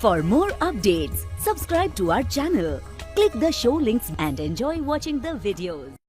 For more updates, subscribe to our channel, click the show links and enjoy watching the videos.